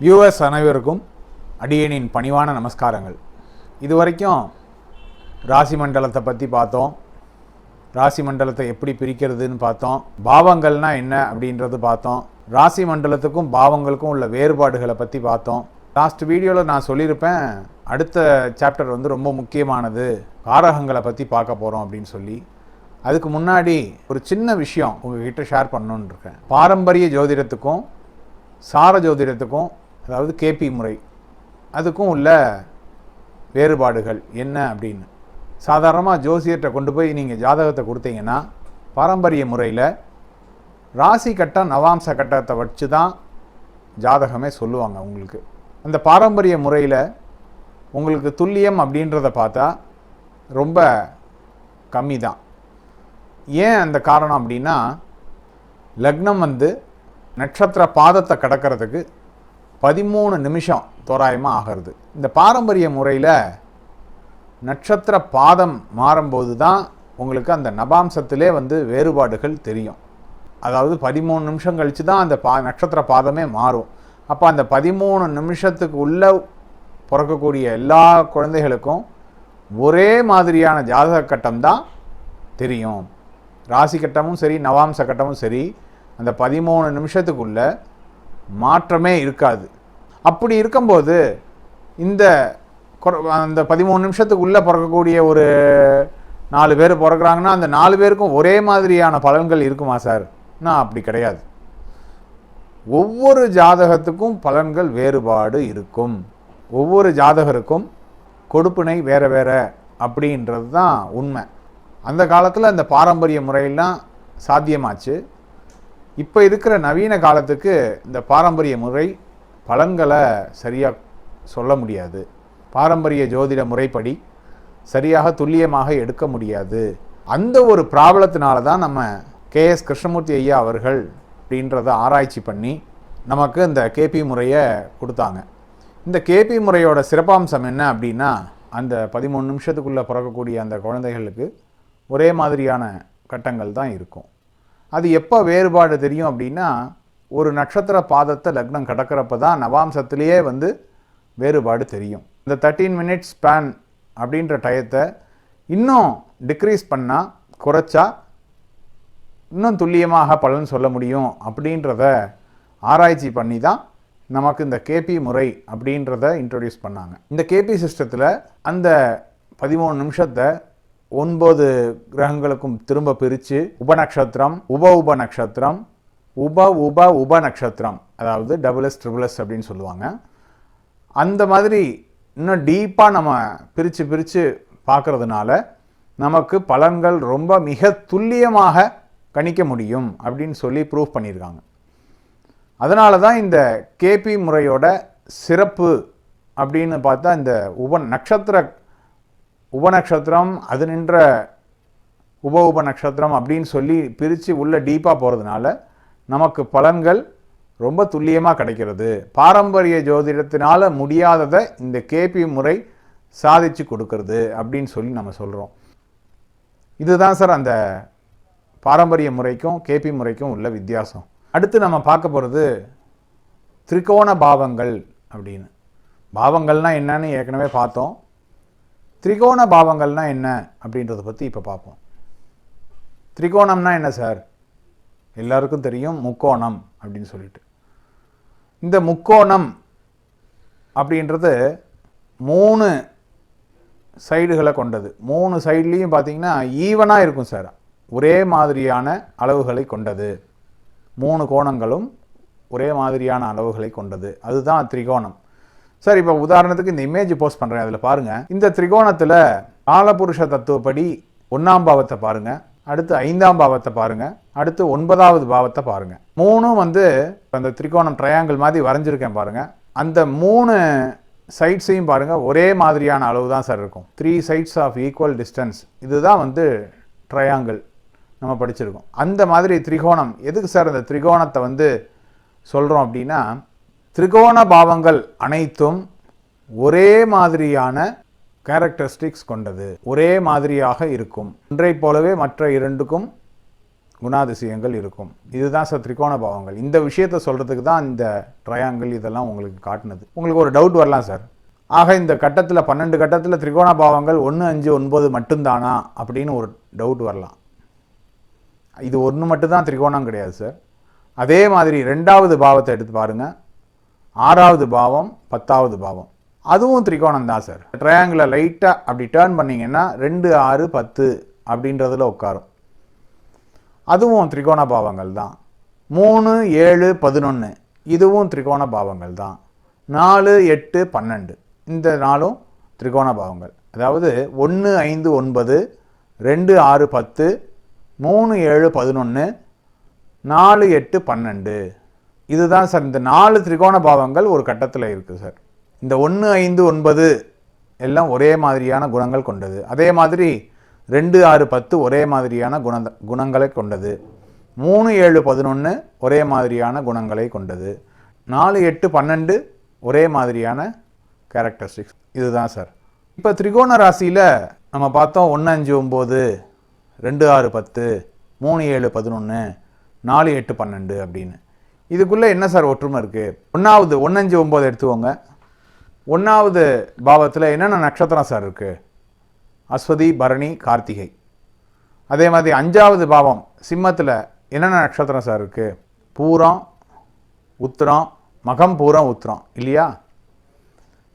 Viewers அனைவருக்கும் அடியேனின் பணிவான நமஸ்காரங்கள். இதுவரைக்கும் ராசி மண்டலத்தை பற்றி பார்த்தோம். ராசி மண்டலத்தை எப்படி பிரிக்கிறதுன்னு பார்த்தோம். பாவங்கள்னால் என்ன அப்படின்றது பார்த்தோம். ராசி மண்டலத்துக்கும் பாவங்களுக்கும் உள்ள வேறுபாடுகளை பற்றி பார்த்தோம். லாஸ்ட் வீடியோவில் நான் சொல்லியிருப்பேன், அடுத்த சாப்டர் ரொம்ப முக்கியமானது, காரகங்களை பற்றி பார்க்க போகிறோம் அப்படின்னு சொல்லி. அதுக்கு முன்னாடி ஒரு சின்ன விஷயம் உங்ககிட்ட ஷேர் பண்ணணுன்னு இருக்கேன். பாரம்பரிய ஜோதிடத்துக்கும் சார ஜோதிடத்துக்கும், அதாவது கேபி முறை, அதுக்கும் உள்ள வேறுபாடுகள் என்ன அப்படின்னு. சாதாரணமாக ஜோசியர்கிட்ட கொண்டு போய் நீங்கள் ஜாதகத்தை கொடுத்தீங்கன்னா, பாரம்பரிய முறையில் ராசி கட்டம் நவாம்ச கட்டத்தை வச்சு தான் ஜாதகமே சொல்லுவாங்க உங்களுக்கு. அந்த பாரம்பரிய முறையில் உங்களுக்கு துல்லியம் அப்படின்றத பார்த்தா ரொம்ப கம்மி தான். ஏன் அந்த காரணம் அப்படின்னா, லக்னம் நட்சத்திர பாதத்தை கடக்கிறதுக்கு 13 நிமிஷம் தோராயமாக ஆகிறது. இந்த பாரம்பரிய முறையில் நட்சத்திர பாதம் மாறும்போது தான் உங்களுக்கு அந்த நவாம்சத்திலே வேறுபாடுகள் தெரியும். அதாவது 13 நிமிஷம் கழித்து தான் அந்த நட்சத்திர பாதமே மாறும். அப்போ அந்த 13 நிமிஷத்துக்கு உள்ளே பிறக்கக்கூடிய எல்லா குழந்தைகளுக்கும் ஒரே மாதிரியான ஜாதக கட்டம் தான் தெரியும். ராசி கட்டமும் சரி, நவாம்ச கட்டமும் சரி, அந்த 13 நிமிஷத்துக்குள்ள மாற்றமே இருக்காது. அப்படி இருக்கும்போது அந்த 13 நிமிஷத்துக்குள்ளே பிறக்கக்கூடிய ஒரு 4 பேர் பிறக்கிறாங்கன்னா, அந்த 4 பேருக்கும் ஒரே மாதிரியான பலன்கள் இருக்குமா சார்? நான் அப்படி கிடையாது. ஒவ்வொரு ஜாதகத்துக்கும் பலன்கள் வேறுபாடு இருக்கும். ஒவ்வொரு ஜாதகருக்கும் கொடுப்பினை வேற வேற அப்படின்றது தான் உண்மை. அந்த காலத்தில் அந்த பாரம்பரிய முறையெல்லாம் சாத்தியமாச்சு. இப்போ இருக்கிற நவீன காலத்துக்கு இந்த பாரம்பரிய முறை பலன்களை சரியாக சொல்ல முடியாது. பாரம்பரிய ஜோதிட முறைப்படி சரியாக துல்லியமாக எடுக்க முடியாது. அந்த ஒரு ப்ராப்ளத்தினால தான் நம்ம KS கிருஷ்ணமூர்த்தி ஐயா அவர்கள் அப்படின்றத ஆராய்ச்சி பண்ணி நமக்கு இந்த கேபி முறையை கொடுத்தாங்க. இந்த கேபி முறையோட சிறப்பம்சம் என்ன அப்படின்னா, அந்த 13 நிமிஷத்துக்குள்ளே பிறக்கக்கூடிய அந்த குழந்தைகளுக்கு ஒரே மாதிரியான கட்டங்கள் தான் இருக்கும். அது எப்போ வேறுபாடு தெரியும் அப்படின்னா, ஒரு நட்சத்திர பாதத்தை லக்னம் கடக்கிறப்ப தான் நவாம்சத்திலேயே வேறுபாடு தெரியும். இந்த 13 மினிட்ஸ் ஸ்பேன் அப்படின்ற டயத்தை இன்னும் டிக்ரீஸ் பண்ணால், குறைச்சா இன்னும் துல்லியமாக பலன் சொல்ல முடியும் அப்படின்றத ஆராய்ச்சி பண்ணி தான் நமக்கு இந்த கேபி முறை அப்படின்றத இன்ட்ரடியூஸ் பண்ணாங்க. இந்த கேபி சிஸ்டத்தில் அந்த 13 நிமிஷத்தை 9 கிரகங்களுக்கும் திரும்ப பிரித்து உபநக்ஷத்திரம், உப நட்சத்திரம், உப நட்சத்திரம், அதாவது டபுள்எஸ் ட்ரிபிள்எஸ் அப்படின்னு சொல்லுவாங்க. அந்த மாதிரி இன்னும் டீப்பாக நம்ம பிரித்து பார்க்கறதுனால நமக்கு பலன்கள் ரொம்ப மிக துல்லியமாக கணிக்க முடியும் அப்படின்னு சொல்லி ப்ரூவ் பண்ணியிருக்காங்க. அதனால தான் இந்த கேபி முறையோட சிறப்பு அப்படின்னு பார்த்தா, இந்த உபநக்ஷத்திரம் அது நின்ற உப நட்சத்திரம் அப்படின்னு சொல்லி பிரித்து உள்ள டீப்பாக போகிறதுனால நமக்கு பலன்கள் ரொம்ப துல்லியமாக கிடைக்கிறது. பாரம்பரிய ஜோதிடத்தினால முடியாததை இந்த கேபி முறை சாதிச்சு கொடுக்கறது அப்படின்னு சொல்லி நம்ம சொல்கிறோம். இதுதான் சார் அந்த பாரம்பரிய முறைக்கும் கேபி முறைக்கும் உள்ள வித்தியாசம். அடுத்து நம்ம பார்க்க போகிறது திரிகோண பாவங்கள் அப்படின்னு. பாவங்கள்னால் என்னன்னு ஏற்கனவே பார்த்தோம். திரிகோண பாவங்கள்னால் என்ன அப்படின்றத பற்றி இப்போ பார்ப்போம். திரிகோணம்னா என்ன சார்? எல்லாருக்கும் தெரியும், முக்கோணம் அப்படின்னு சொல்லிட்டு. இந்த முக்கோணம் அப்படின்றது 3 சைடுகளை கொண்டது. 3 சைட்லேயும் பார்த்தீங்கன்னா ஈவனாக இருக்கும் சார். ஒரே மாதிரியான அளவுகளை கொண்டது. 3 கோணங்களும் ஒரே மாதிரியான அளவுகளை கொண்டது. அதுதான் திரிகோணம். சார், இப்போ உதாரணத்துக்கு இந்த இமேஜ் போஸ்ட் பண்ணுறேன், அதில் பாருங்கள். இந்த திரிகோணத்தில் காலபுருஷ தத்துவப்படி 1ஆம் பாவத்தை பாருங்கள், அடுத்து 5ஆம் பாவத்தை பாருங்கள், அடுத்து 9வது பாவத்தை பாருங்கள். 3ம் அந்த திரிகோணம் ட்ரையாங்கிள் மாதிரி வரைஞ்சிருக்கேன் பாருங்கள். அந்த 3 சைட்ஸையும் பாருங்கள், ஒரே மாதிரியான அளவு தான் சார் இருக்கும். 3 சைட்ஸ் ஆஃப் ஈக்குவல் டிஸ்டன்ஸ். இதுதான் ட்ரையாங்கிள் நம்ம படிச்சிருக்கோம். அந்த மாதிரி திரிகோணம். எதுக்கு சார் அந்த திரிகோணத்தை சொல்கிறோம் அப்படின்னா, திரிகோண பாவங்கள் அனைத்தும் ஒரே மாதிரியான கேரக்டரிஸ்டிக்ஸ் கொண்டது, ஒரே மாதிரியாக இருக்கும். ஒன்றை போலவே மற்ற 2க்கும் குணாதிசயங்கள் இருக்கும். இதுதான் சார் திரிகோண பாவங்கள். இந்த விஷயத்தை சொல்கிறதுக்கு தான் இந்த ட்ரையாங்கிள் இதெல்லாம் உங்களுக்கு காட்டினது. உங்களுக்கு ஒரு டவுட் வரலாம் சார், ஆக இந்த கட்டத்தில் 12 கட்டத்தில் திரிகோண பாவங்கள் 1, 5, 9 மட்டும்தானா அப்படின்னு ஒரு டவுட் வரலாம். இது ஒன்று மட்டும்தான் திரிகோணம் கிடையாது சார். அதே மாதிரி 2வது பாவத்தை எடுத்து பாருங்கள், 6வது பாவம், 10வது பாவம், அதுவும் திரிகோணம் தான் சார். ட்ரையாங்கிளை லைட்டாக அப்படி டேர்ன் பண்ணிங்கன்னா 2, 6, 10 அப்படின்றதில் உட்காரும். அதுவும் திரிகோண பாவங்கள் தான். 3, 7, 11 இதுவும் திரிகோண பாவங்கள் தான். 4, 8, 12 இந்த நாளும் திரிகோண பாவங்கள். அதாவது 1, 5, 9, 2, 6, 10, 3, 7, 11, 4, 8, 12 இதுதான் சார். இந்த 4 திரிகோண பாவங்கள் ஒரு கட்டத்தில் இருக்குது சார். இந்த 1, 5, 9 எல்லாம் ஒரே மாதிரியான குணங்கள் கொண்டது. அதே மாதிரி 2, 6, 10 ஒரே மாதிரியான குணங்களை கொண்டது. 3, 7, 11 ஒரே மாதிரியான குணங்களை கொண்டது. 4, 8, 12 ஒரே மாதிரியான கேரக்டரிஸ்டிக்ஸ். இதுதான் சார். இப்போ திரிகோண ராசியில் நம்ம பார்த்தோம் 1, 5, 9, 2, 6, 10, 3, 7, 11, 4, 8, 12 அப்படின்னு. இதுக்குள்ளே என்ன சார் ஒற்றுமை இருக்குது? 1, 5, 9 எடுத்துக்கோங்க. 1வது பாவத்தில் என்னென்ன நட்சத்திரம் சார் இருக்குது? அஸ்வதி, பரணி, கார்த்திகை. அதே மாதிரி 5வது பாவம் சிம்மத்தில் என்னென்ன நட்சத்திரம் சார் இருக்குது? பூரம், உத்திரம், மகம், பூரம், உத்திரம் இல்லையா?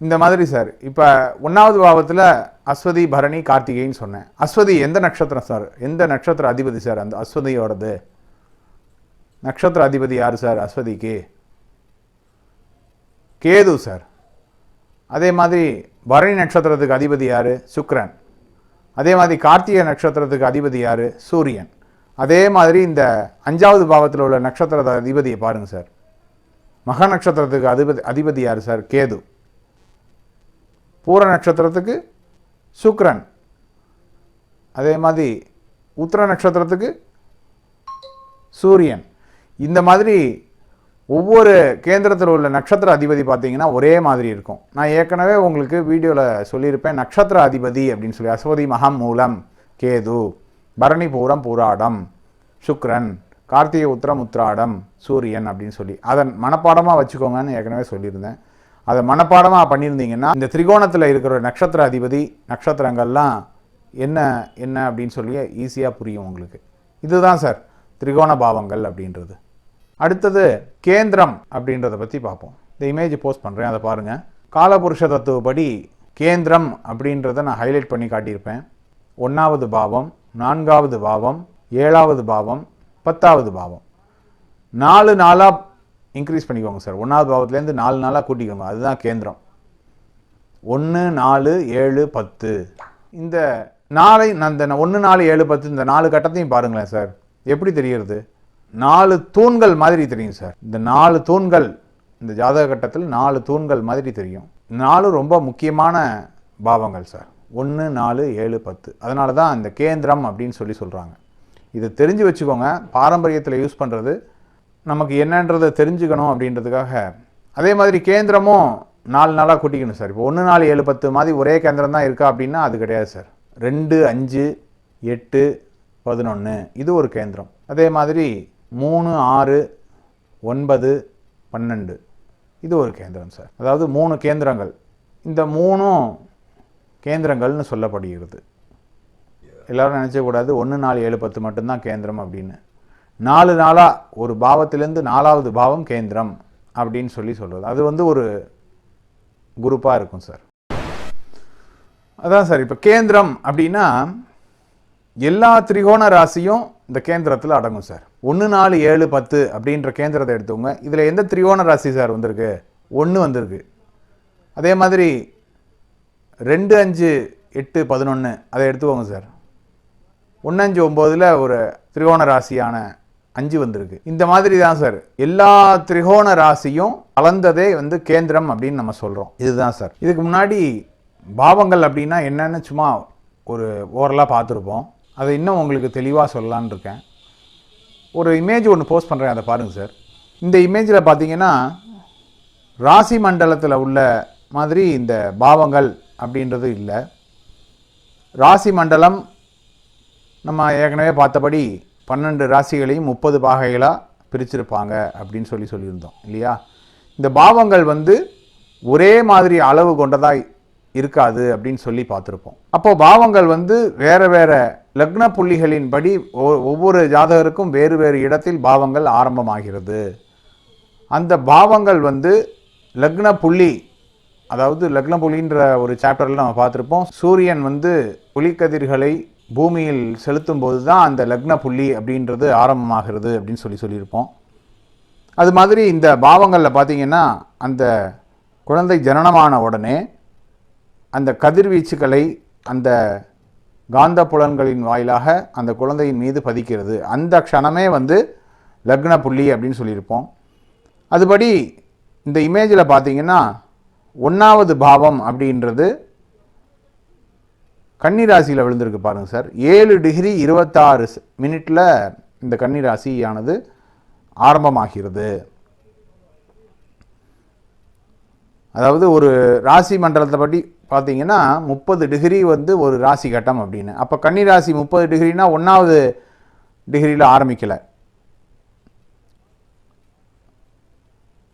இந்த மாதிரி சார். இப்போ 1வது பாவத்தில் அஸ்வதி, பரணி, கார்த்திகைன்னு சொன்னேன். அஸ்வதி எந்த நட்சத்திரம் சார்? எந்த நட்சத்திர அதிபதி சார் அந்த அஸ்வதியோடது? நட்சத்திர அதிபதி யார் சார் அஸ்வதிக்கு? கேது சார். அதே மாதிரி பரணி நட்சத்திரத்துக்கு அதிபதி யார்? சுக்கிரன். அதே மாதிரி கார்த்திகை நட்சத்திரத்துக்கு அதிபதி யார்? சூரியன். அதே மாதிரி இந்த 5வது பாவத்தில் உள்ள நட்சத்திர அதிபதியை பாருங்கள் சார். மக நட்சத்திரத்துக்கு அதிபதி யார் சார்? கேது. பூர நட்சத்திரத்துக்கு சுக்கிரன். அதே மாதிரி உத்திர நட்சத்திரத்துக்கு சூரியன். இந்த மாதிரி ஒவ்வொரு கேந்திரத்தில் உள்ள நட்சத்திர அதிபதி பார்த்தீங்கன்னா ஒரே மாதிரி இருக்கும். நான் ஏற்கனவே உங்களுக்கு வீடியோவில் சொல்லியிருப்பேன். நட்சத்திர அதிபதி அப்படின்னு சொல்லி அஸ்வதி, மகம், மூலம், கேது, பரணி, பூரம், பூராடம், சுக்ரன், கார்த்திகை, உத்திரம், உத்திராடம், சூரியன் அப்படின்னு சொல்லி அதை மனப்பாடமாக வச்சுக்கோங்கன்னு ஏற்கனவே சொல்லியிருந்தேன். அதை மனப்பாடமாக பண்ணியிருந்தீங்கன்னா இந்த திரிகோணத்தில் இருக்கிற நட்சத்திர அதிபதி நட்சத்திரங்கள்லாம் என்ன என்ன அப்படின்னு சொல்லி ஈஸியாக புரியும் உங்களுக்கு. இதுதான் சார் திரிகோண பாவங்கள் அப்படின்றது. அடுத்தது கேந்திரம் அப்படின்றத பற்றி பார்ப்போம். இந்த இமேஜ் போஸ்ட் பண்ணுறேன், அதை பாருங்கள். காலபுருஷ தத்துவப்படி கேந்திரம் அப்படின்றத நான் ஹைலைட் பண்ணி காட்டியிருப்பேன். 1வது பாவம், 4வது பாவம், 7வது பாவம், 10வது பாவம். 4 நாளாக இன்க்ரீஸ் பண்ணிக்கோங்க சார். 1வது பாவத்துலேருந்து 4 நாளாக கூட்டிக்கோங்க. அதுதான் கேந்திரம். 1, 4, 7, 10 இந்த நாளை அந்த 1, 4, 7, 10 இந்த 4 கட்டத்தையும் பாருங்களேன் சார். எப்படி தெரிகிறது? 4 தூண்கள் மாதிரி தெரியும் சார். இந்த 4 தூண்கள் இந்த ஜாதக கட்டத்தில் 4 தூண்கள் மாதிரி தெரியும். 4 ரொம்ப முக்கியமான பாவங்கள் சார். 1, 4, 7, 10 அதனால தான் இந்த கேந்திரம் அப்படின்னு சொல்கிறாங்க. இதை தெரிஞ்சு வச்சுக்கோங்க. பாரம்பரியத்தில் யூஸ் பண்ணுறது நமக்கு என்னன்றதை தெரிஞ்சுக்கணும் அப்படின்றதுக்காக. அதே மாதிரி கேந்திரமும் 4 நாளாக கூட்டிக்கணும் சார். இப்போ 1, 4, 7, 10 மாதிரி ஒரே கேந்திரம் தான் இருக்கா அப்படின்னா அது கிடையாது சார். 2, 5, 8, 11 இது ஒரு கேந்திரம். அதே மாதிரி 3, 6, 9, 12 இது ஒரு கேந்திரம் சார். அதாவது 3 கேந்திரங்கள். இந்த 3ம் கேந்திரங்கள்னு சொல்லப்படுகிறது. எல்லோரும் நினச்சக்கூடாது 1, 4, 7, 10 மட்டும்தான் கேந்திரம் அப்படின்னு. 4 நாளாக ஒரு பாவத்திலேருந்து 4வது பாவம் கேந்திரம் அப்படின்னு சொல்கிறது. அது வந்து ஒரு குரூப்பாக இருக்கும் சார். அதான் சார். இப்போ கேந்திரம் அப்படின்னா எல்லா திரிகோண ராசியும் இந்த கேந்திரத்தில் அடங்கும் சார். 1, 4, 7, 10 அப்படின்ற கேந்திரத்தை எடுத்துக்கோங்க. இதில் எந்த திரிகோண ராசி சார் வந்திருக்கு? 1 வந்திருக்கு. அதே மாதிரி 2, 5, 8, 11 அதை எடுத்துக்கோங்க சார். 1, 5, 9ல் ஒரு திரிகோண ராசியான 5 வந்திருக்கு. இந்த மாதிரி தான் சார் எல்லா திரிகோண ராசியும் கலந்ததே வந்து கேந்திரம் அப்படின்னு நம்ம சொல்கிறோம். இதுதான் சார். இதுக்கு முன்னாடி பாவங்கள் அப்படின்னா என்னன்னு சும்மா ஒரு ஓரலாக பார்த்துருப்போம். அதை இன்னும் உங்களுக்கு தெளிவாக சொல்லலான்னு இருக்கேன். ஒரு இமேஜ் ஒன்று போஸ்ட் பண்ணுறேன், அதை பாருங்கள் சார். இந்த இமேஜில் பார்த்தீங்கன்னா ராசி மண்டலத்தில் உள்ள மாதிரி இந்த பாவங்கள் அப்படின்றது இல்லை. ராசி மண்டலம் நம்ம ஏற்கனவே பார்த்தபடி 12 ராசிகளையும் 30 பாகைகளாக பிரிச்சிருப்பாங்க அப்படின்னு சொல்லியிருந்தோம் இல்லையா. இந்த பாவங்கள் வந்து ஒரே மாதிரி அளவு கொண்டதாக இருக்காது அப்படின்னு சொல்லி பார்த்துருப்போம். அப்போ பாவங்கள் வந்து வேற வேற லக்ன புள்ளிகளின் படி ஒவ்வொரு ஜாதகருக்கும் வேறு வேறு இடத்தில் பாவங்கள் ஆரம்பமாகிறது. அந்த பாவங்கள் வந்து லக்ன புள்ளி, அதாவது லக்ன புள்ளின்ற ஒரு சாப்டரில் நம்ம பார்த்துருப்போம். சூரியன் வந்து ஒளிக்கதிர்களை பூமியில் செலுத்தும் போது தான் அந்த லக்ன புள்ளி அப்படின்றது ஆரம்பமாகிறது அப்படின்னு சொல்லியிருப்போம். அது மாதிரி இந்த பாவங்களில் பார்த்தீங்கன்னா அந்த குழந்தை ஜனனமான உடனே அந்த கதிர்வீச்சுக்களை அந்த காந்த புலன்களின் வாயிலாக அந்த குழந்தையின் மீது பதிக்கிறது. அந்த க்ஷணமே வந்து லக்ன புள்ளி அப்படின்னு சொல்லியிருப்போம். அதுபடி இந்த இமேஜில் பார்த்தீங்கன்னா 1வது பாவம் அப்படின்றது கன்னிராசியில் விழுந்திருக்கு பாருங்கள் சார். 7 டிகிரி 26 மினிட்டில் இந்த கன்னிராசியானது ஆரம்பமாகிறது. அதாவது ஒரு ராசி மண்டலத்தை பற்றி பார்த்தீங்கன்னா 30 டிகிரி வந்து ஒரு ராசி கட்டம் அப்படின்னு. அப்போ கன்னிராசி 30 டிகிரினா 1வது டிகிரியில் ஆரம்பிக்கலை.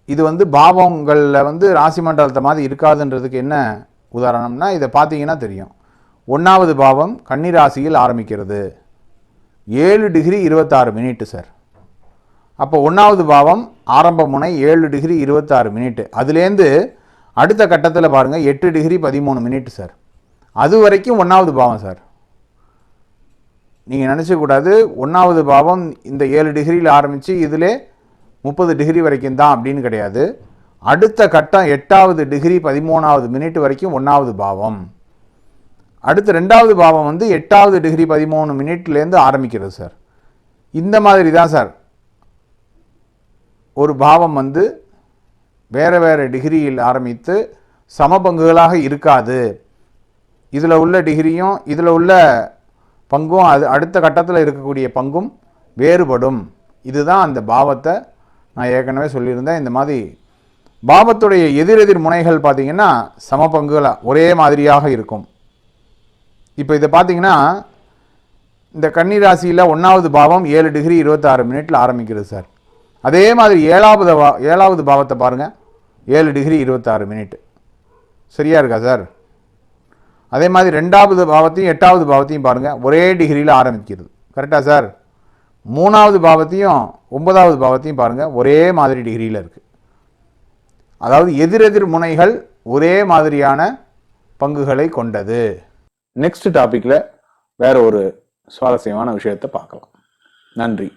இது வந்து பாவங்களில் வந்து ராசி மண்டலத்தை மாதிரி இருக்காதுன்றதுக்கு என்ன உதாரணம்னா இதை பார்த்தீங்கன்னா தெரியும். 1வது பாவம் கன்னிராசியில் ஆரம்பிக்கிறது, 7 டிகிரி 26 மினிட்டு சார். அப்போ 1வது பாவம் ஆரம்ப முனை 7 டிகிரி 26 மினிட்டு. அதுலேருந்து அடுத்த கட்டத்தில் பாருங்கள் 8 டிகிரி 13 மினிட்டு சார். அது வரைக்கும் 1வது பாவம் சார். நீங்கள் நினச்சக்கூடாது 1வது பாவம் இந்த 7 டிகிரியில் ஆரம்பித்து இதிலே 30 டிகிரி வரைக்கும் தான் அப்படின்னு கிடையாது. அடுத்த கட்டம் 8வது டிகிரி 13வது மினிட் வரைக்கும் 1வது பாவம். அடுத்து 2வது பாவம் வந்து 8வது டிகிரி 13 மினிட்லேருந்து ஆரம்பிக்கிறது சார். இந்த மாதிரி தான் சார் ஒரு பாவம் வந்து வேறு வேறு டிகிரியில் ஆரம்பித்து சமபங்குகளாக இருக்காது. இதில் உள்ள டிகிரியும் இதில் உள்ள பங்கும் அது அடுத்த கட்டத்தில் இருக்கக்கூடிய பங்கும் வேறுபடும். இதுதான் அந்த பாவத்தை நான் ஏற்கனவே சொல்லியிருந்தேன். இந்த மாதிரி பாவத்துடைய எதிரெதிர் முனைகள் பார்த்திங்கன்னா சமபங்குகளாக ஒரே மாதிரியாக இருக்கும். இப்போ இதை பார்த்தீங்கன்னா இந்த கன்னிராசியில் 1வது பாவம் 7 டிகிரி 26 மினிட்டில் ஆரம்பிக்கிறது சார். அதே மாதிரி 7வது பாவத்தை பாருங்கள், 7 டிகிரி 26 மினிட். சரியாக இருக்கா சார்? அதே மாதிரி 2வது பாவத்தையும் 8வது பாவத்தையும் பாருங்கள், ஒரே டிகிரியில் ஆரம்பிக்கிறது. கரெக்டாக சார்? 3வது பாவத்தையும் 9வது பாவத்தையும் பாருங்கள், ஒரே மாதிரி டிகிரியில் இருக்குது. அதாவது எதிரெதிர் முனைகள் ஒரே மாதிரியான பங்குகளை கொண்டது. நெக்ஸ்ட் டாப்பிக்கில் வேற ஒரு சுவாரஸ்யமான விஷயத்தை பார்க்கலாம். நன்றி.